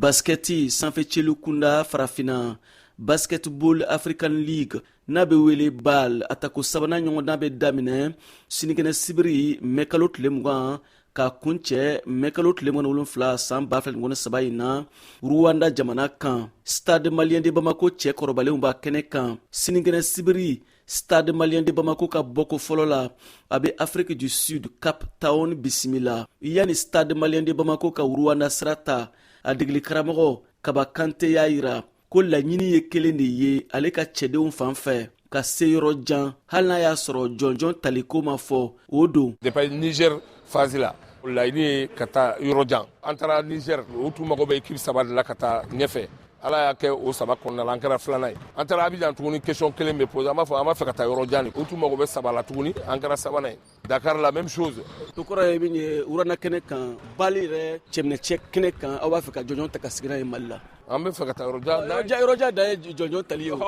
basketi sanfɛ celu kunda farafina basketball African League n'a bɛ wele BAL atako sabanan ɲɔgɔndan bɛ daminɛ sinikɛnɛ sibiri mɛkalo tile 20 ka kuncɛ mɛkalo tile 17 san 2023 in na Rwanda jamana kan. Stade Malien de Bamako cɛ kɔrɔbalenw b'a kɛnɛ kan. Sinikɛnɛ sibiri Stade Malien de Bamako ka bɔko fɔlɔ la a bɛ Afrique du Sud Cap Town bisimila. Yani Stade Malien de Bamako ka Rwanda sira ta a degeli karamɔgɔ Kaba Kante y'a yira ko laɲini ye kelen de ye ale ka cɛdenw fan fɛ ka se yɔrɔ jan hali n'a y'a sɔrɔ jɔnjɔn taliko ma fɔ o don. Depuis Niger phase la laɲini ye ka taa yɔrɔ jan an taara Niger o tun mago bɛ équipe saba de la ka taa ɲɛfɛ. Ala y'a kɛ o saba kɔnɔna la an kɛra filanan ye. An taara Abidjan tuguni question kelen bɛ poser an b'a fɛ ka taa yɔrɔ jan o tun mago bɛ saba la tuguni an kɛra sabanan ye. Dakar la même chose. O kɔrɔ ye min ye Urana kɛnɛ kan BAL yɛrɛ cɛminɛcɛ kɛnɛ kan aw b'a fɛ ka jɔnjɔn ta ka sigi n'a ye Mali la. An bɛ fɛ ka taa yɔrɔ jan da ye jɔnjɔn tali ye o.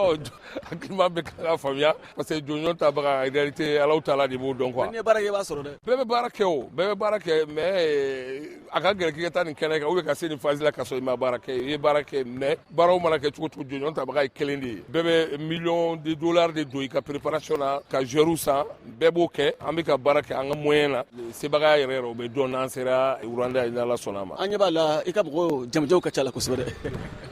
Hakilima bɛ ka faamuya parce que jɔnjɔn tabaga en réalité Alahu Taala de b'o dɔn quoi. N'i ye baara kɛ i b'a sɔrɔ dɛ. Bɛɛ bɛ baara kɛ o bɛɛ bɛ baara kɛ mais a ka gɛlɛn k'i ka taa nin kɛnɛ kan ou bien ka se nin phase la ka sɔrɔ i ma baara kɛ i ye baara kɛ mais baaraw mana kɛ cogo jɔnjɔn tabaga ye kelen de ye. Bɛɛ bɛ millions de dollars de don i ka préparation na ka joueurs san bɛɛ b'o kɛ an bɛ ka baara kɛ an ka moyen na sebaga yɛrɛ o bɛ dɔn n'an sera Rwanda ye n'Ala sɔnna ma. An ɲɛ b'a la i ka mɔgɔw jamajaw ka ca la kosɛbɛ dɛ.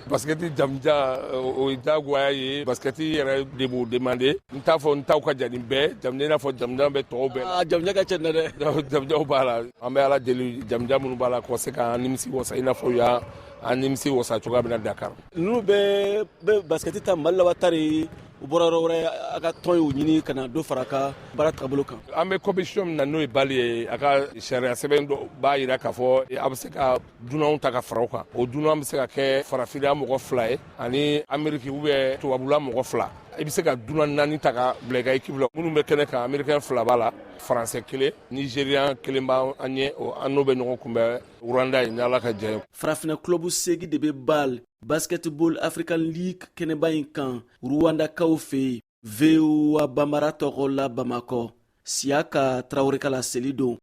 Basketi jamja o ye diyagoya ye basketi yɛrɛ de b'o demander n t'a fɔ n taw ka jan nin bɛɛ jamja i n'a fɔ jamja bɛ tɔw bɛɛ la. Jamja ka ca dɛ. Jamjaw b'a la an bɛ Ala deli jamja minnu b'a la ko se k'an nimisi wasa i n'a fɔ u y'a an nimisi wasa cogoya min na Dakar. Ninnu bɛ basketi ta Mali la wa tari u bɔra yɔrɔ wɛrɛ a ka tɔn y'u ɲini ka na dɔ fara a ka baara taabolo kan. An bɛ compétition min na n'o ye BAL ye a ka sariya sɛbɛn dɔ b'a jira k'a fɔ a bɛ se ka dunanw ta ka fara o kan o dunan bɛ se ka kɛ farafinna mɔgɔ 2 ye ani Amérique ou bien tubabula mɔgɔ 2 i bɛ se ka dunan 4 ta ka bila i ka équipe la minnu bɛ kɛnɛ kan Américain 2 b'a la Français 1 Nigérian 1 b'an ɲɛ an n'o bɛ ɲɔgɔn kunbɛn Rwanda ye ni Ala ka jɛ ye. Farafinna club 8 de bɛ BAL Basketball African League kɛnɛba in kan Rwanda kaw fɛ yen VOA Bambara tɔgɔ la Bamakɔ Siaka Traoré ka laseli don.